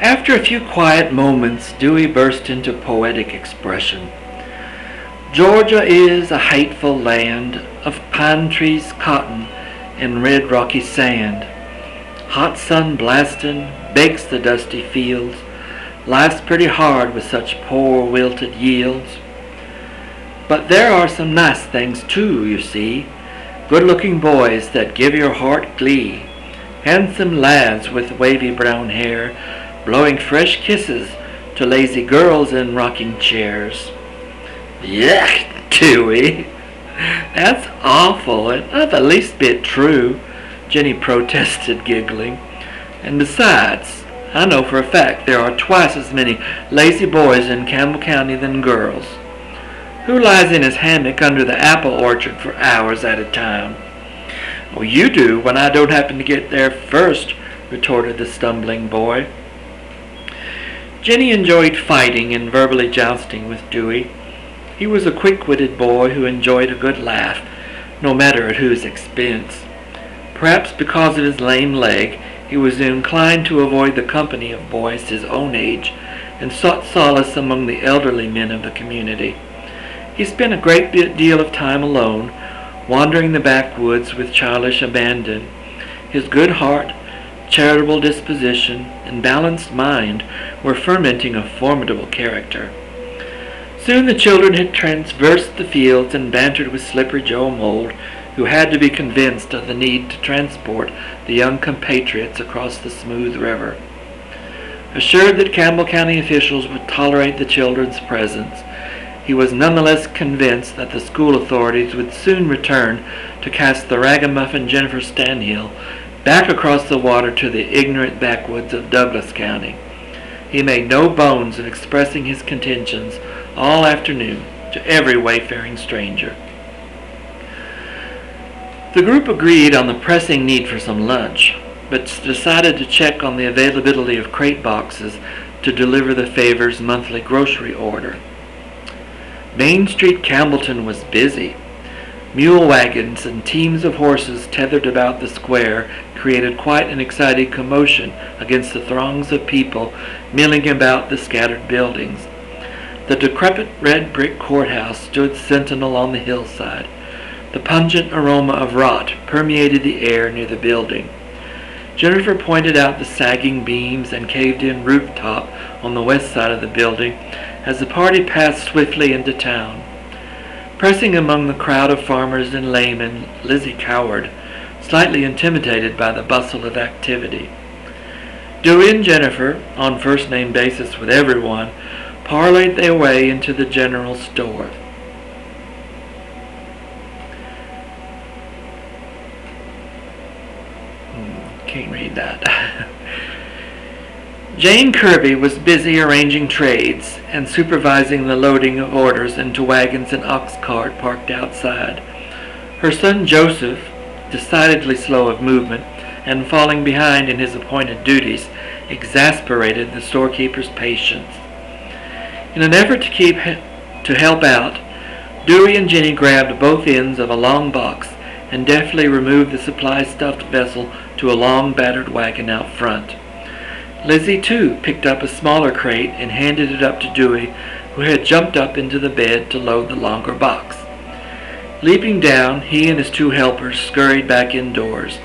After a few quiet moments, Dewey burst into poetic expression. Georgia is a hateful land of pine trees, cotton, and red rocky sand. Hot sun blasting bakes the dusty fields. Life's pretty hard with such poor wilted yields. But there are some nice things too, you see. Good-looking boys that give your heart glee. Handsome lads with wavy brown hair, blowing fresh kisses to lazy girls in rocking chairs. Yuck, Dewey. That's awful and not the least bit true, Jenny protested, giggling. And besides, I know for a fact there are twice as many lazy boys in Campbell County than girls. Who lies in his hammock under the apple orchard for hours at a time? Well, you do when I don't happen to get there first, retorted the stumbling boy. Jenny enjoyed fighting and verbally jousting with Dewey. He was a quick-witted boy who enjoyed a good laugh, no matter at whose expense. Perhaps because of his lame leg, he was inclined to avoid the company of boys his own age, and sought solace among the elderly men of the community. He spent a great deal of time alone, wandering the backwoods with childish abandon. His good heart, charitable disposition, and balanced mind were fermenting a formidable character. Soon the children had traversed the fields and bantered with Slippery Joe Mould, who had to be convinced of the need to transport the young compatriots across the smooth river. Assured that Campbell County officials would tolerate the children's presence, he was nonetheless convinced that the school authorities would soon return to cast the ragamuffin Jennifer Stanhill back across the water to the ignorant backwoods of Douglas County. He made no bones of expressing his contentions all afternoon to every wayfaring stranger. The group agreed on the pressing need for some lunch, but decided to check on the availability of crate boxes to deliver the Favor's monthly grocery order. Main Street, Campbellton was busy. Mule wagons and teams of horses tethered about the square created quite an exciting commotion against the throngs of people milling about the scattered buildings. The decrepit red brick courthouse stood sentinel on the hillside. The pungent aroma of rot permeated the air near the building. Jennifer pointed out the sagging beams and caved-in rooftop on the west side of the building as the party passed swiftly into town. Pressing among the crowd of farmers and laymen, Lizzie cowered, slightly intimidated by the bustle of activity. Dewey and Jennifer, on first-name basis with everyone, parlayed their way into the general store. Can't read that. Jane Kirby was busy arranging trades and supervising the loading of orders into wagons and ox cart parked outside. Her son Joseph, decidedly slow of movement and falling behind in his appointed duties, exasperated the storekeeper's patience. In an effort to help out, Dewey and Jenny grabbed both ends of a long box and deftly removed the supply-stuffed vessel to a long battered wagon out front. Lizzie, too, picked up a smaller crate and handed it up to Dewey, who had jumped up into the bed to load the longer box. Leaping down, he and his two helpers scurried back indoors.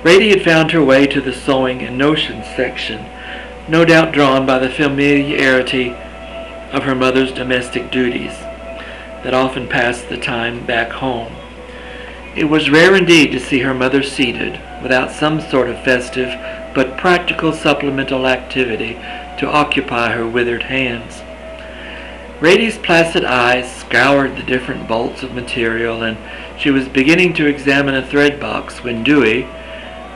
Rady had found her way to the sewing and notions section, no doubt drawn by the familiarity of her mother's domestic duties that often passed the time back home. It was rare indeed to see her mother seated, without some sort of festive but practical supplemental activity to occupy her withered hands. Rady's placid eyes scoured the different bolts of material, and she was beginning to examine a thread box when Dewey,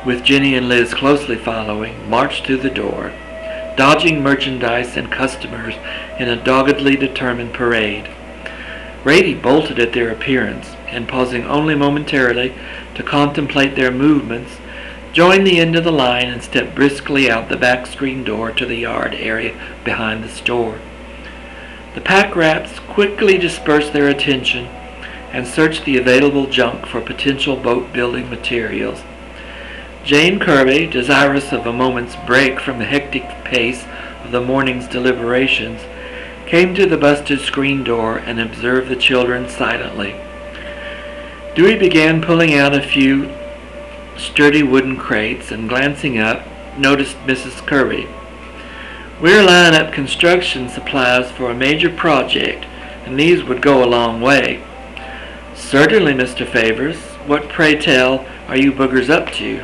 with Jenny and Liz closely following, marched through the door, dodging merchandise and customers in a doggedly determined parade. Rady bolted at their appearance, and pausing only momentarily to contemplate their movements, joined the end of the line and stepped briskly out the back screen door to the yard area behind the store. The pack rats quickly dispersed their attention and searched the available junk for potential boat building materials. Jane Kirby, desirous of a moment's break from the hectic pace of the morning's deliberations, came to the busted screen door and observed the children silently. Dewey began pulling out a few sturdy wooden crates and, glancing up, noticed Mrs. Kirby. "We're lining up construction supplies for a major project, and these would go a long way." "Certainly, Mr. Favors. What, pray tell, are you boogers up to?"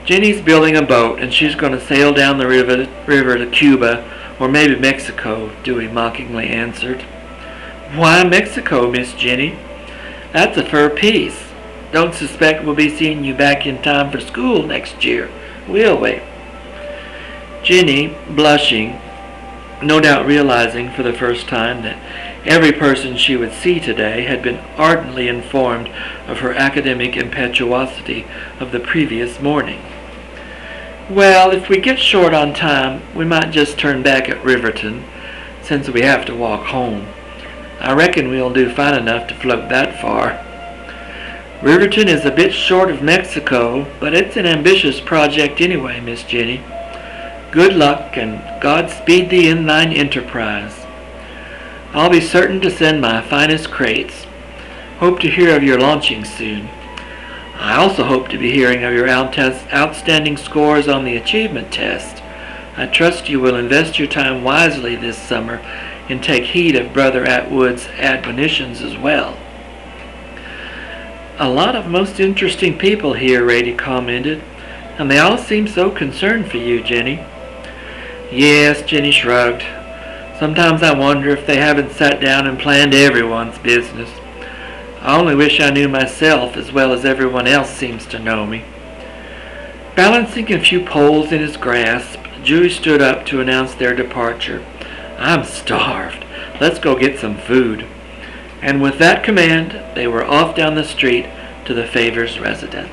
"Jenny's building a boat, and she's going to sail down the river to Cuba, or maybe Mexico," Dewey mockingly answered. "Why Mexico, Miss Jenny? That's a fur piece. Don't suspect we'll be seeing you back in time for school next year, will we?" Jenny, blushing, no doubt realizing for the first time that every person she would see today had been ardently informed of her academic impetuosity of the previous morning. "Well, if we get short on time, we might just turn back at Riverton, since we have to walk home. I reckon we'll do fine enough to float that far." "Riverton is a bit short of Mexico, but it's an ambitious project anyway, Miss Jenny. Good luck, and God speed thee in thine enterprise. I'll be certain to send my finest crates. Hope to hear of your launching soon. I also hope to be hearing of your outstanding scores on the achievement test. I trust you will invest your time wisely this summer and take heed of Brother Atwood's admonitions as well." "A lot of most interesting people here," Rady commented, "and they all seem so concerned for you, Jenny." "Yes," Jenny shrugged. "Sometimes I wonder if they haven't sat down and planned everyone's business. I only wish I knew myself as well as everyone else seems to know me." Balancing a few poles in his grasp, Dewey stood up to announce their departure. "I'm starved. Let's go get some food." And with that command, they were off down the street to the Favors' residence.